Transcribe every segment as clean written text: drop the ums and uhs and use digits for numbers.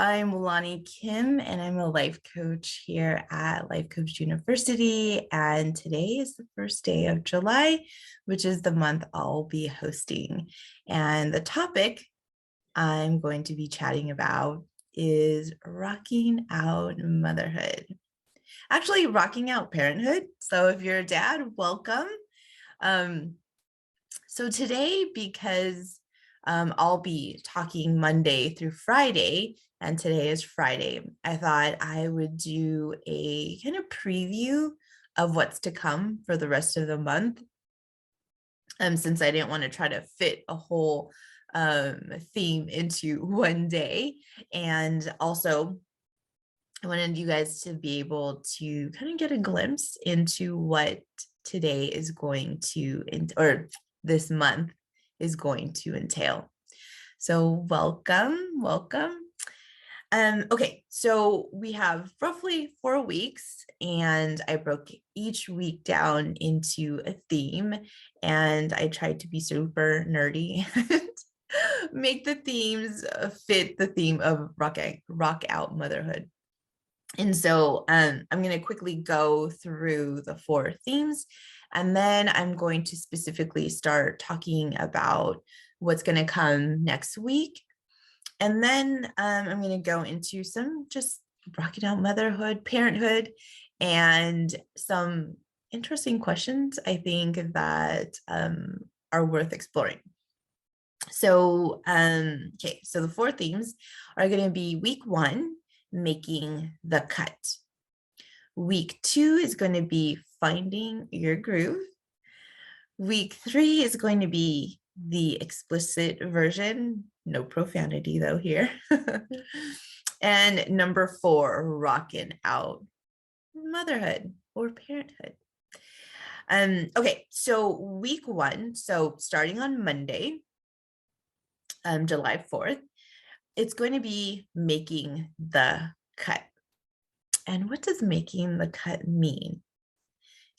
I'm Lani Kim, and I'm a life coach here at Life Coach University. And today is the first day of July, which is the month I'll be hosting. And the topic I'm going to be chatting about is rocking out motherhood. Actually, rocking out parenthood. So if you're a dad, welcome. Um, so today, because I'll be talking Monday through Friday, and today is Friday, I thought I would do a kind of preview of what's to come for the rest of the month. Since I didn't want to try to fit a whole theme into one day. And also, I wanted you guys to be able to kind of get a glimpse into what today is going to, or this month is going to entail. So welcome. Okay, so we have roughly 4 weeks, and I broke each week down into a theme, and I tried to be super nerdy and make the themes fit the theme of rock out motherhood. And so I'm going to quickly go through the 4 themes, and then I'm going to specifically start talking about what's going to come next week. And then I'm going to go into some just rocking out motherhood, parenthood, and some interesting questions I think that are worth exploring. So, okay, so the 4 themes are going to be week 1, making the cut. Week 2 is going to be finding your groove. Week 3 is going to be the explicit version, no profanity though here. And number 4, rocking out motherhood or parenthood. Okay, so week 1, so starting on Monday, July 4th, it's going to be making the cut. And what does making the cut mean?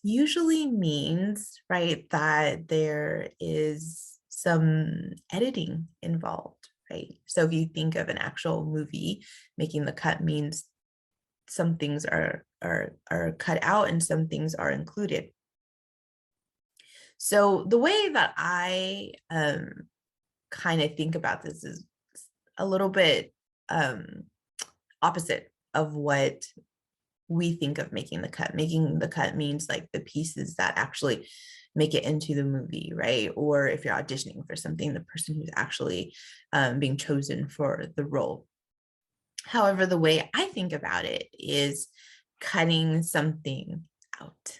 Usually means, right, that there is some editing involved, right? So if you think of an actual movie, making the cut means some things are cut out and some things are included. So the way that I kind of think about this is a little bit opposite of what we think of making the cut. Making the cut means like the pieces that actually make it into the movie, right? Or if you're auditioning for something, the person who's actually being chosen for the role. However, the way I think about it is cutting something out.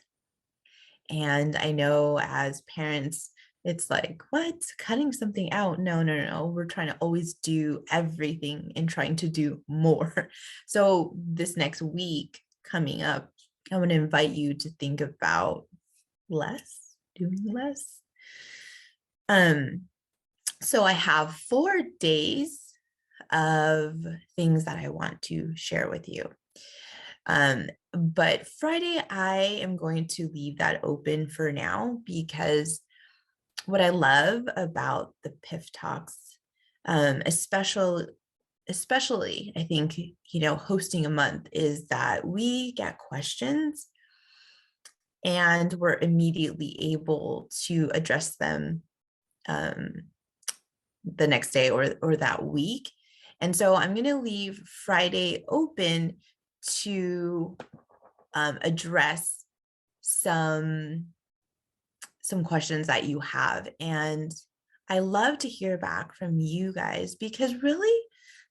And I know as parents, it's like, what? Cutting something out? No. We're trying to always do everything and trying to do more. So this next week coming up, I want to invite you to think about doing less. So I have 4 days of things that I want to share with you. But Friday, I am going to leave that open for now, because what I love about the PIF Talks, especially I think, hosting a month, is that we get questions and we're immediately able to address them the next day or that week. And so I'm going to leave Friday open to address some questions that you have. And I love to hear back from you guys, because really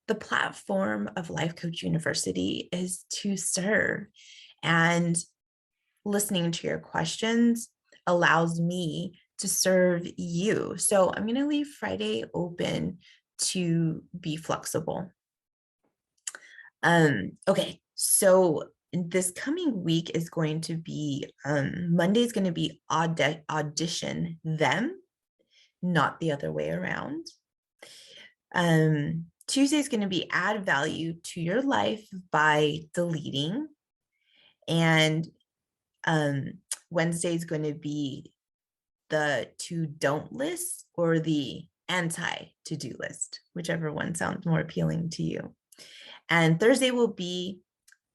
the platform of Life Coach University is to serve, and listening to your questions allows me to serve you. So I'm going to leave Friday open to be flexible. Okay, so this coming week is going to be, Monday is going to be audition them, not the other way around. Tuesday is going to be add value to your life by deleting. And Wednesday is going to be the to don't list or the anti to-do list, whichever one sounds more appealing to you. And Thursday will be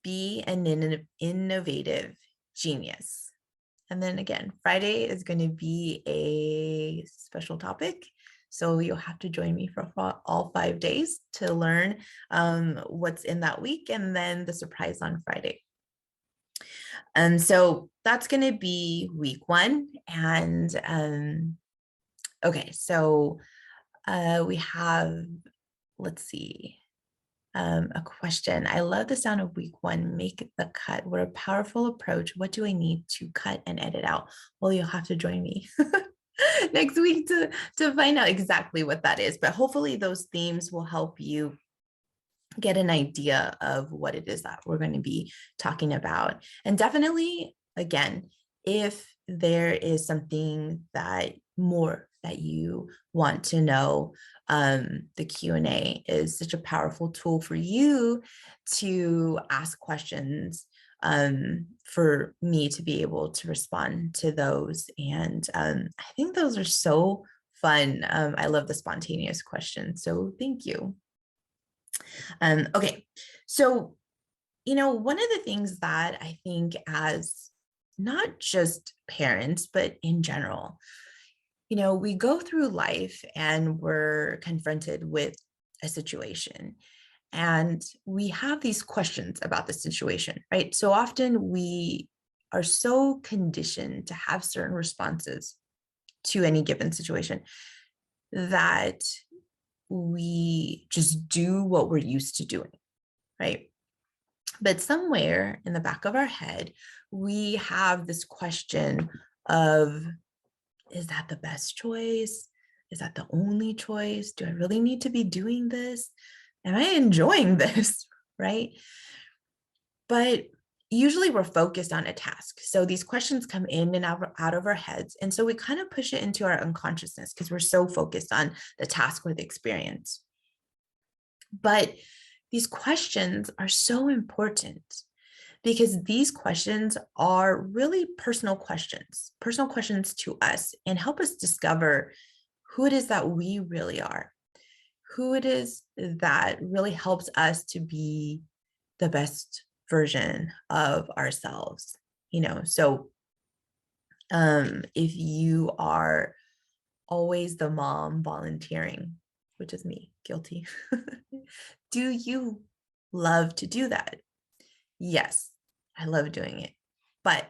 an innovative genius. And then again, Friday is going to be a special topic. So you'll have to join me for all 5 days to learn what's in that week, and then the surprise on Friday. And so that's going to be week 1. And okay, so we have, let's see, a question. I love the sound of week 1. Make the cut. What a powerful approach. What do I need to cut and edit out? Well, you'll have to join me next week to find out exactly what that is. But hopefully those themes will help you get an idea of what it is that we're going to be talking about. And definitely, again, if there is something that more that you want to know, the Q&A is such a powerful tool for you to ask questions, for me to be able to respond to those. And I think those are so fun. I love the spontaneous questions. So thank you. Okay, so, one of the things that I think as not just parents, but in general, we go through life and we're confronted with a situation and we have these questions about the situation, right? So often we are so conditioned to have certain responses to any given situation that we just do what we're used to doing, right? But somewhere in the back of our head, we have this question of, is that the best choice? Is that the only choice? Do I really need to be doing this? Am I enjoying this? Right? But usually we're focused on a task. So these questions come in and out of our heads. And so we kind of push it into our unconsciousness because we're so focused on the task or the experience. But these questions are so important because these questions are really personal questions to us, and help us discover who it is that we really are, who it is that really helps us to be the best version of ourselves. So if you are always the mom volunteering, which is me, guilty, do you love to do that? Yes, I love doing it, but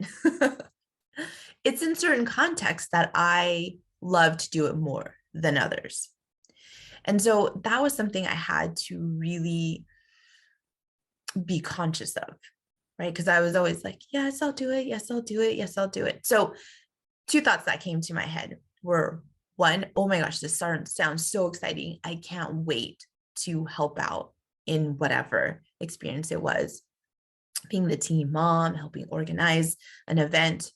it's in certain contexts that I love to do it more than others. And so that was something I had to really be conscious of, right? Because I was always like, yes, I'll do it. Yes, I'll do it. Yes, I'll do it. So 2 thoughts that came to my head were, 1, oh my gosh, this sounds so exciting. I can't wait to help out in whatever experience it was, being the team mom, helping organize an event.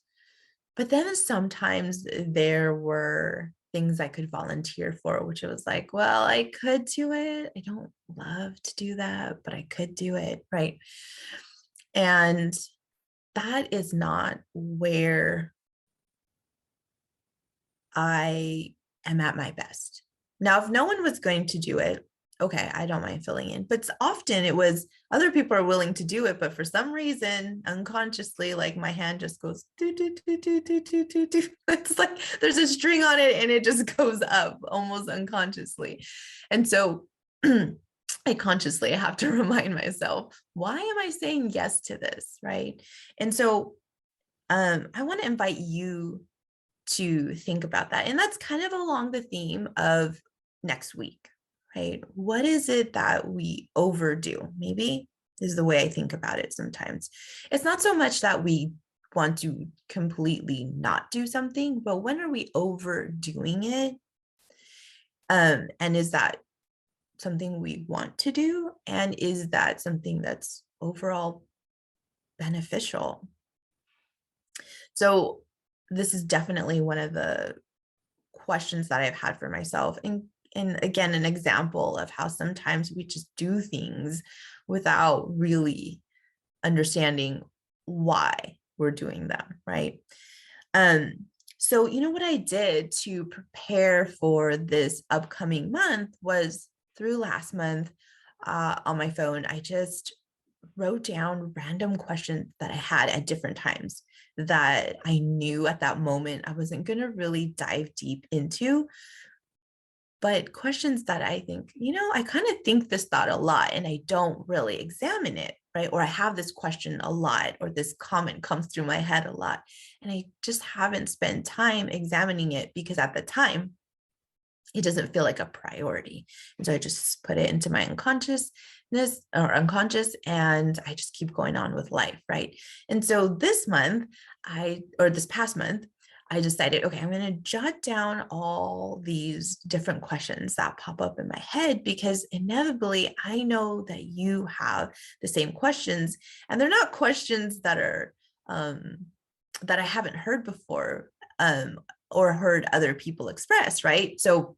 But then sometimes there were things I could volunteer for, which was like, well, I could do it. I don't love to do that, but I could do it, right? And that is not where I am at my best. Now, if no one was going to do it, okay, I don't mind filling in. But often it was other people are willing to do it, but for some reason, unconsciously, like my hand just goes do do do do do do do do. It's like there's a string on it and it just goes up almost unconsciously. And so I consciously have to remind myself, why am I saying yes to this? Right. And so I want to invite you to think about that. And that's kind of along the theme of next week, right? What is it that we overdo? Maybe is the way I think about it sometimes. It's not so much that we want to completely not do something, but when are we overdoing it? And is that something we want to do? And is that something that's overall beneficial? So this is definitely one of the questions that I've had for myself. And again, an example of how sometimes we just do things without really understanding why we're doing them, right? So what I did to prepare for this upcoming month was, through last month, on my phone, I just wrote down random questions that I had at different times that I knew at that moment I wasn't going to really dive deep into, but questions that I think, I kind of think this thought a lot and I don't really examine it, right? Or I have this question a lot, or this comment comes through my head a lot, and I just haven't spent time examining it because at the time, it doesn't feel like a priority. And so I just put it into my unconsciousness or unconscious, and I just keep going on with life, right? And so this past month, I decided, okay, I'm going to jot down all these different questions that pop up in my head, because inevitably I know that you have the same questions, and they're not questions that are that I haven't heard before, or heard other people express, right? So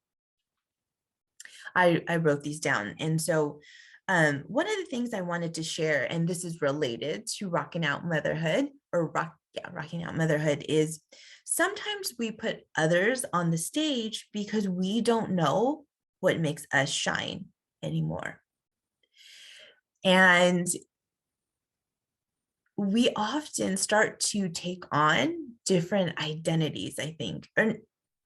I wrote these down. And so one of the things I wanted to share, and this is related to Rocking Out Motherhood, Rocking Out Motherhood, is sometimes we put others on the stage because we don't know what makes us shine anymore. And we often start to take on different identities, I think,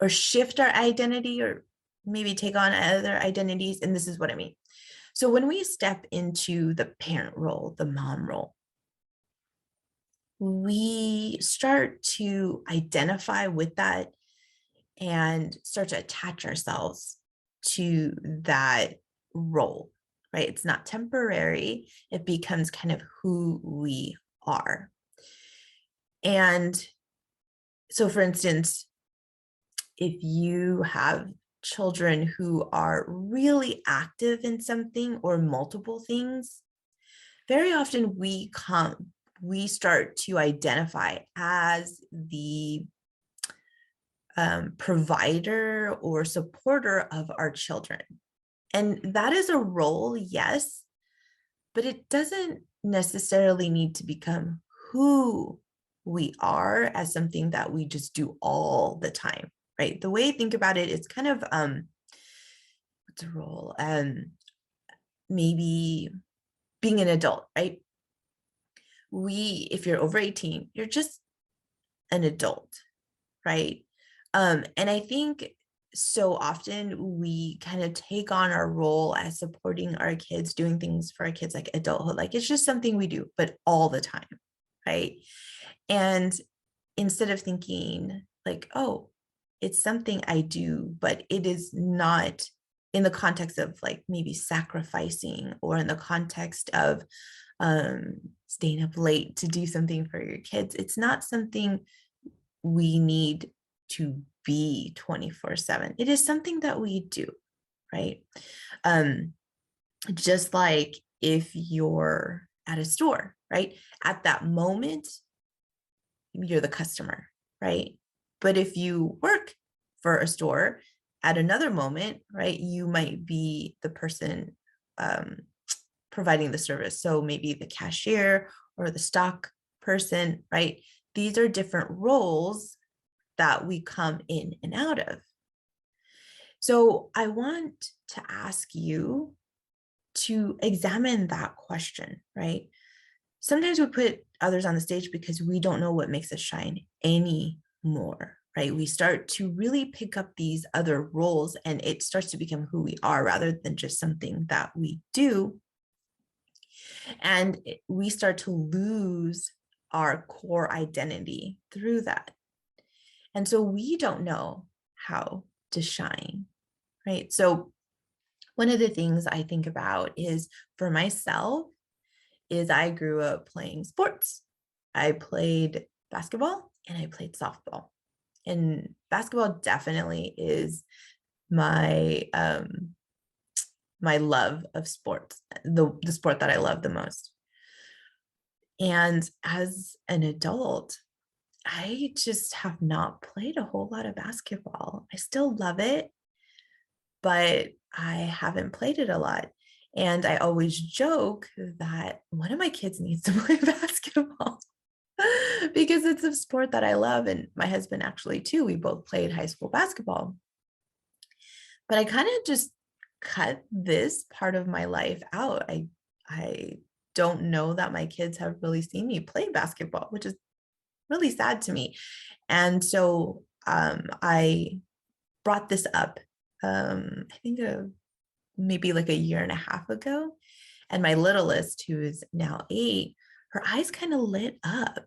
or shift our identity, or maybe take on other identities. And this is what I mean. So when we step into the parent role, the mom role, we start to identify with that and start to attach ourselves to that role, right? It's not temporary. It becomes kind of who we are. And so, for instance, if you have children who are really active in something or multiple things, very often we start to identify as the provider or supporter of our children. And that is a role, yes, but it doesn't necessarily need to become who we are as something that we just do all the time, right? The way I think about it is kind of, what's a role? Maybe being an adult, right? If you're over 18, you're just an adult, right? And I think so often we kind of take on our role as supporting our kids, doing things for our kids like adulthood, like it's just something we do, but all the time, right? And instead of thinking like, oh, it's something I do, but it is not in the context of like maybe sacrificing, or in the context of staying up late to do something for your kids. It's not something we need to be 24/7. It is something that we do, right? Just like if you're at a store, right? At that moment, you're the customer, right? But if you work for a store at another moment, right, you might be the person providing the service. So maybe the cashier or the stock person, right? These are different roles that we come in and out of. So I want to ask you to examine that question, right? Sometimes we put others on the stage because we don't know what makes us shine anymore, right? We start to really pick up these other roles, and it starts to become who we are rather than just something that we do. And we start to lose our core identity through that. And so we don't know how to shine, right? So one of the things I think about is, for myself, is I grew up playing sports. I played basketball and I played softball. And basketball definitely is my my love of sports, the sport that I love the most. And as an adult, I just have not played a whole lot of basketball. I still love it, but I haven't played it a lot. And I always joke that one of my kids needs to play basketball because it's a sport that I love. And my husband actually too, we both played high school basketball. But I kind of just cut this part of my life out. I don't know that my kids have really seen me play basketball, which is really sad to me. And so I brought this up, I think maybe like a year and a half ago. And my littlest, who is now 8, her eyes kind of lit up.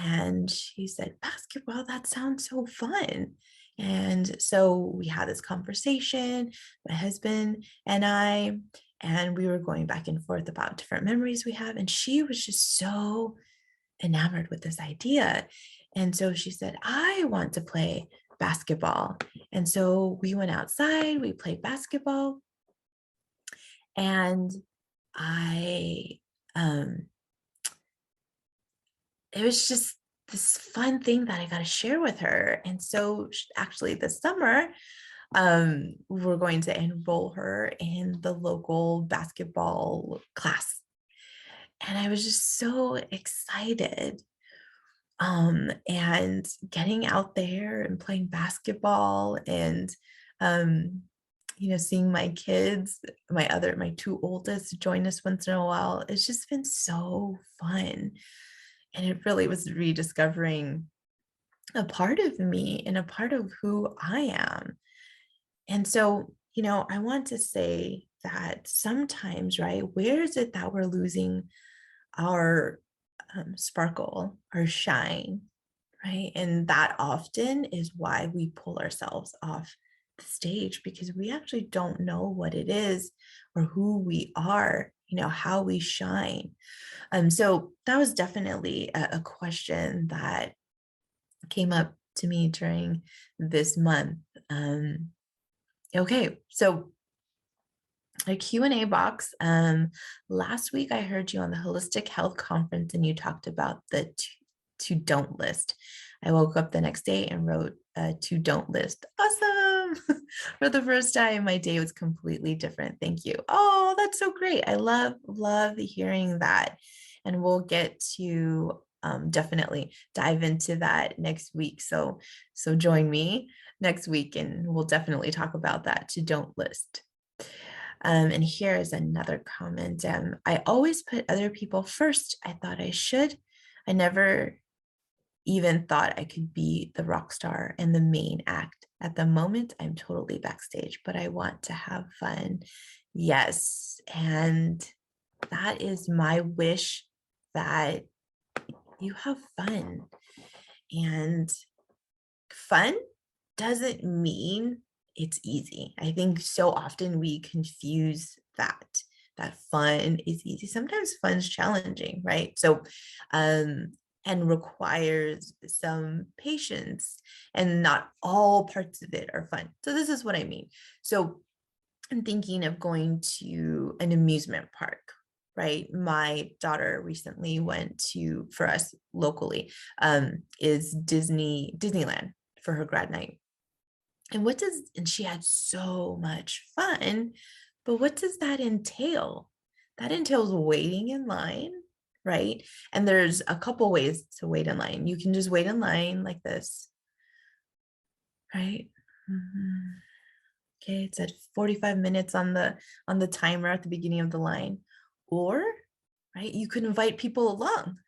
And she said, basketball, that sounds so fun. And so we had this conversation, my husband and we were going back and forth about different memories we have. And she was just so enamored with this idea. And so she said, I want to play basketball. And so we went outside, we played basketball. And I, it was just this fun thing that I got to share with her. And so actually this summer, we're going to enroll her in the local basketball class. And I was just so excited. And getting out there and playing basketball and, seeing my kids, my 2 oldest join us once in a while. It's just been so fun. And it really was rediscovering a part of me and a part of who I am. And so, I want to say that sometimes, right, where is it that we're losing our sparkle, our shine, right? And that often is why we pull ourselves off the stage, because we actually don't know what it is or who we are, how we shine. So that was definitely a question that came up to me during this month. Okay, so a Q&A box. Last week I heard you on the Holistic Health Conference and you talked about the to don't list. I woke up the next day and wrote to don't list. Awesome. For the first time, my day was completely different. Thank you. Oh, that's so great. I love hearing that. And we'll get to definitely dive into that next week. So join me next week and we'll definitely talk about that to don't list. And here is another comment. I always put other people first. I thought I should. I never even thought I could be the rock star and the main act. At the moment, I'm totally backstage, but I want to have fun. Yes. And that is my wish, that you have fun. And fun doesn't mean it's easy. I think so often we confuse that fun is easy. Sometimes fun's challenging, right? So, and requires some patience, and not all parts of it are fun. So this is what I mean. So I'm thinking of going to an amusement park, right? My daughter recently went to, for us locally, is Disneyland for her grad night. And she had so much fun, but what does that entail? That entails waiting in line, right? And there's a couple ways to wait in line. You can just wait in line like this, right? Okay, it said 45 minutes on the timer at the beginning of the line. Or, right, you could invite people along,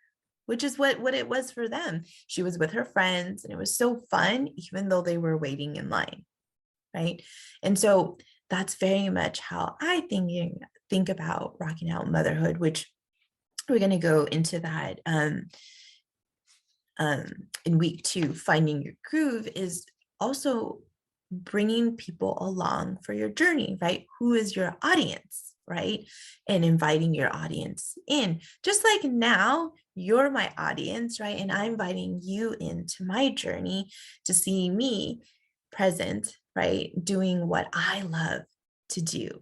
which is what it was for them. She was with her friends and it was so fun, even though they were waiting in line, right? And so that's very much how I think about rocking out motherhood, which we're going to go into that in week 2. Finding your groove is also bringing people along for your journey, right? Who is your audience, right? And inviting your audience in. Just like now, you're my audience, right? And I'm inviting you into my journey to see me present, right? Doing what I love to do.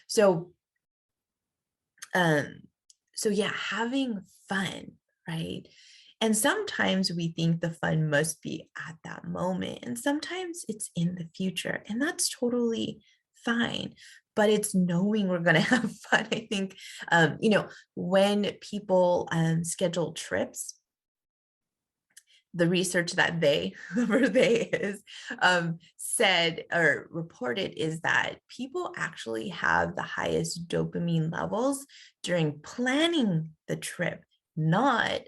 So yeah, having fun, right? And sometimes we think the fun must be at that moment, and sometimes it's in the future, and that's totally fine. But it's knowing we're going to have fun. I think, when people schedule trips, the research that they, whoever they is, said or reported is that people actually have the highest dopamine levels during planning the trip, not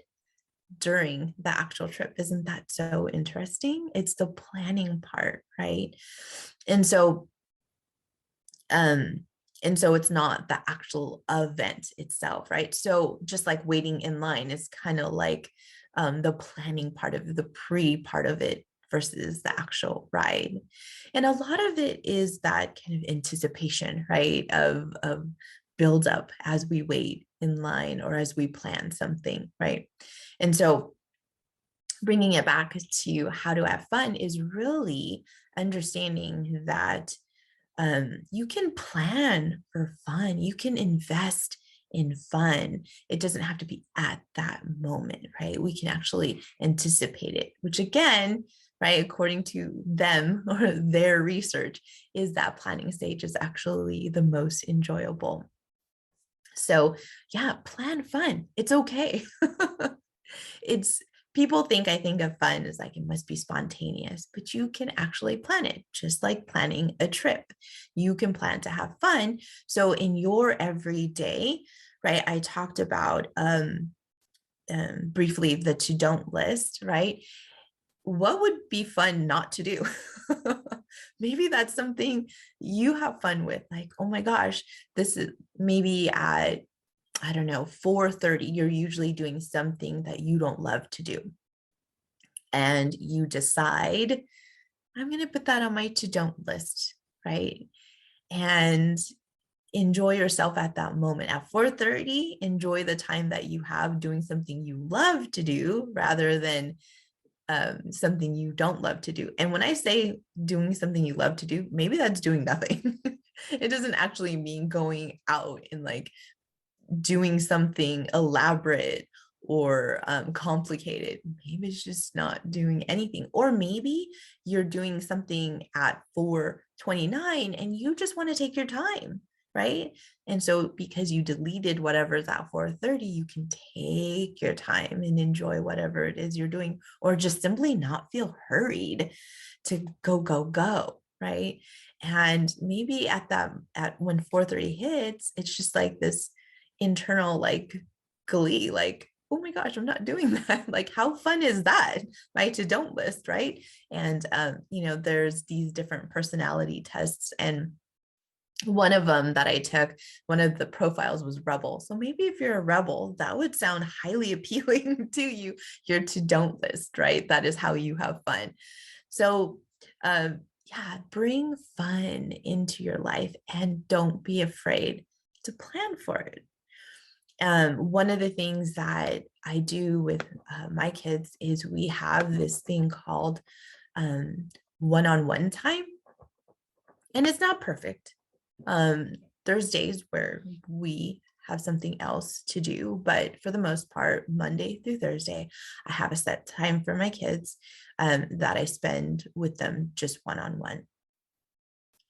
during the actual trip. Isn't that so interesting? It's the planning part, right? And so, um, and so it's not the actual event itself, right? So just like waiting in line is kind of like the planning part of the pre part of it versus the actual ride. And a lot of it is that kind of anticipation, right? Of build up as we wait in line or as we plan something, right? And so bringing it back to how to have fun is really understanding that you can plan for fun. You can invest in fun. It doesn't have to be at that moment, right? We can actually anticipate it, which again, right, according to them or their research, is that planning stage is actually the most enjoyable. So, yeah, plan fun. It's okay. It's people think I think of fun as like it must be spontaneous, but you can actually plan it just like planning a trip. You can plan to have fun. So in your everyday, right? I talked about briefly the to don't list, right? What would be fun not to do? Maybe that's something you have fun with. Like, oh my gosh, this is maybe at I don't know, 4:30, you're usually doing something that you don't love to do. And you decide, I'm going to put that on my to don't list, right? And enjoy yourself at that moment. At 4:30, enjoy the time that you have doing something you love to do rather than something you don't love to do. And when I say doing something you love to do, maybe that's doing nothing. It doesn't actually mean going out and like doing something elaborate or complicated. Maybe it's just not doing anything. Or maybe you're doing something at 4:29 and you just want to take your time, right? And so because you deleted whatever's at 4:30, you can take your time and enjoy whatever it is you're doing, or just simply not feel hurried to go, right? And maybe at when 4:30 hits, it's just like this internal like glee, like, oh my gosh, I'm not doing that. Like, how fun is that? My to don't list, right? And there's these different personality tests, and one of them that I took, one of the profiles was rebel. So maybe if you're a rebel, that would sound highly appealing to you. Your to don't list, right? That is how you have fun. So yeah, bring fun into your life and don't be afraid to plan for it. One of the things that I do with my kids is we have this thing called one-on-one time, and it's not perfect. There's days where we have something else to do, but for the most part, Monday through Thursday, I have a set time for my kids that I spend with them just one-on-one.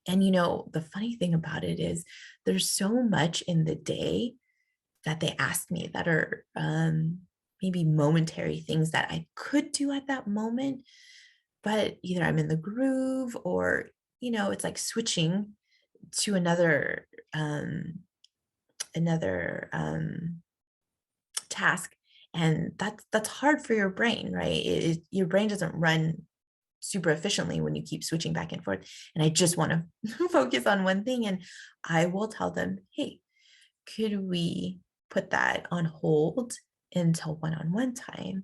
And the funny thing about it is there's so much in the day that they ask me that are maybe momentary things that I could do at that moment, but either I'm in the groove or, it's like switching to another task. And that's hard for your brain, right? Your brain doesn't run super efficiently when you keep switching back and forth. And I just want to focus on one thing. And I will tell them, hey, could we put that on hold until one-on-one time?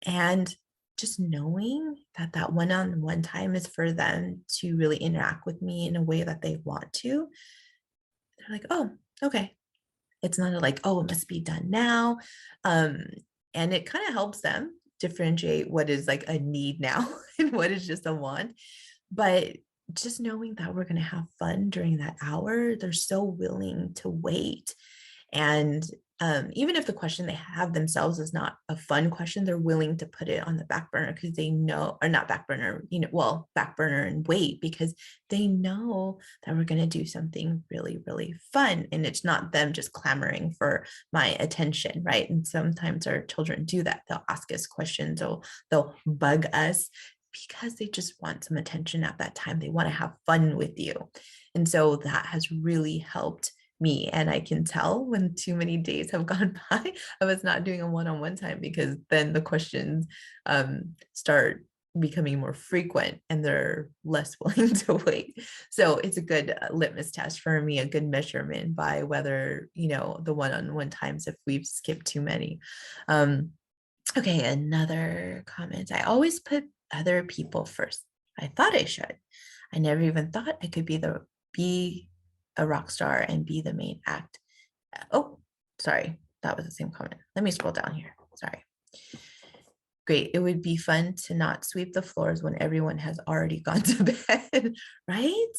And just knowing that that one-on-one time is for them to really interact with me in a way that they want to, they're like, oh, okay. It's not like, oh, it must be done now. Um, and it kind of helps them differentiate what is like a need now and what is just a want. But just knowing that we're going to have fun during that hour, they're so willing to wait. And even if the question they have themselves is not a fun question, they're willing to put it on the back burner because they know, or not back burner, back burner and wait, because they know that we're going to do something really, really fun. And it's not them just clamoring for my attention, right? And sometimes our children do that. They'll ask us questions, or they'll bug us because they just want some attention at that time. They want to have fun with you. And so that has really helped me. And I can tell when too many days have gone by, I was not doing a one-on-one time, because then the questions start becoming more frequent and they're less willing to wait. So it's a good litmus test for me, a good measurement by whether, the one-on-one times, if we've skipped too many. Okay, another comment. I always put other people first. I thought I should. I never even thought I could be a rock star and be the main act. Oh, sorry. That was the same comment. Let me scroll down here. Sorry. Great. It would be fun to not sweep the floors when everyone has already gone to bed, right?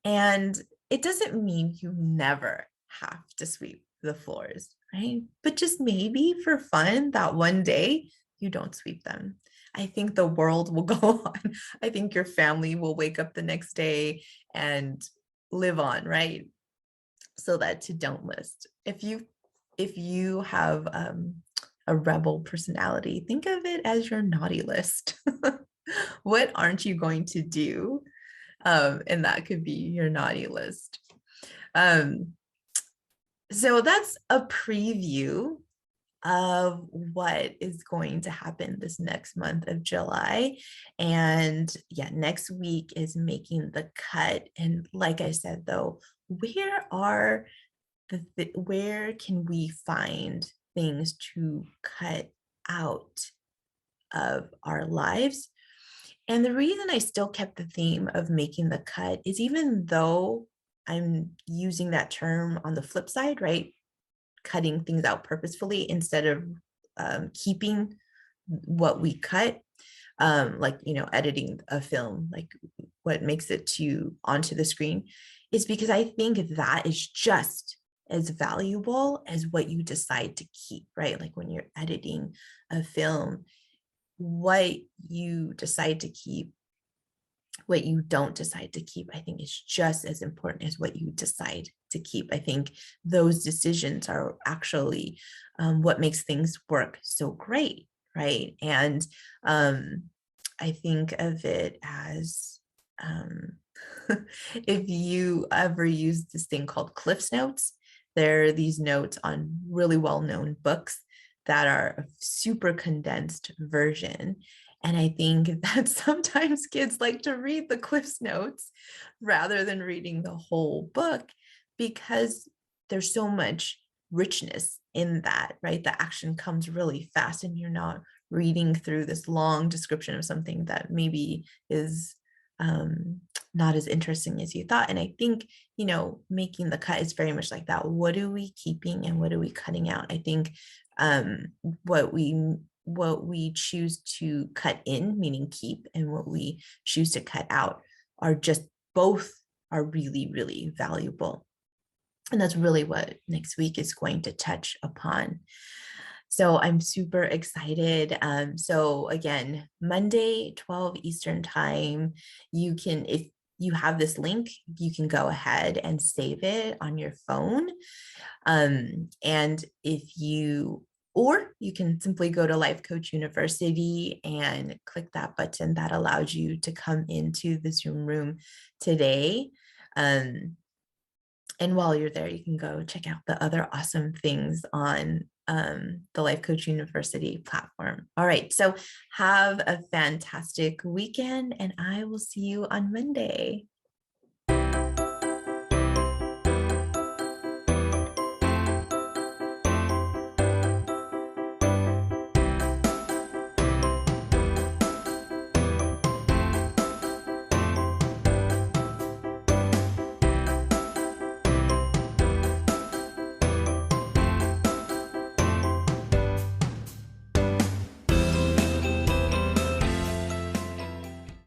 And it doesn't mean you never have to sweep the floors, right? But just maybe for fun, that one day you don't sweep them. I think the world will go on. I think your family will wake up the next day and live on, right? So that's a don't list. If you have a rebel personality, think of it as your naughty list. What aren't you going to do? And that could be your naughty list. So that's a preview of what is going to happen this next month of July. And yeah, next week is making the cut. And like I said, though, where can we find things to cut out of our lives? And the reason I still kept the theme of making the cut is, even though I'm using that term on the flip side, right? Cutting things out purposefully instead of keeping what we cut, like, editing a film, like what makes it onto the screen, is because I think that is just as valuable as what you decide to keep, right? Like when you're editing a film, what you decide to keep, what you don't decide to keep, I think is just as important as what you decide to keep. I think those decisions are actually what makes things work so great, right? And I think of it as if you ever use this thing called Cliff's Notes, there are these notes on really well-known books that are a super condensed version. And I think that sometimes kids like to read the Cliff's Notes rather than reading the whole book, because there's so much richness in that, right? The action comes really fast and you're not reading through this long description of something that maybe is not as interesting as you thought. And I think, making the cut is very much like that. What are we keeping and what are we cutting out? I think what we choose to cut in, meaning keep, and what we choose to cut out are just both are really, really valuable. And that's really what next week is going to touch upon. So I'm super excited. So again, Monday, 12 Eastern time, if you have this link, you can go ahead and save it on your phone. And or you can simply go to Life Coach University and click that button that allows you to come into the Zoom room today. And while you're there, you can go check out the other awesome things on the Life Coach University platform. All right, so have a fantastic weekend, and I will see you on Monday.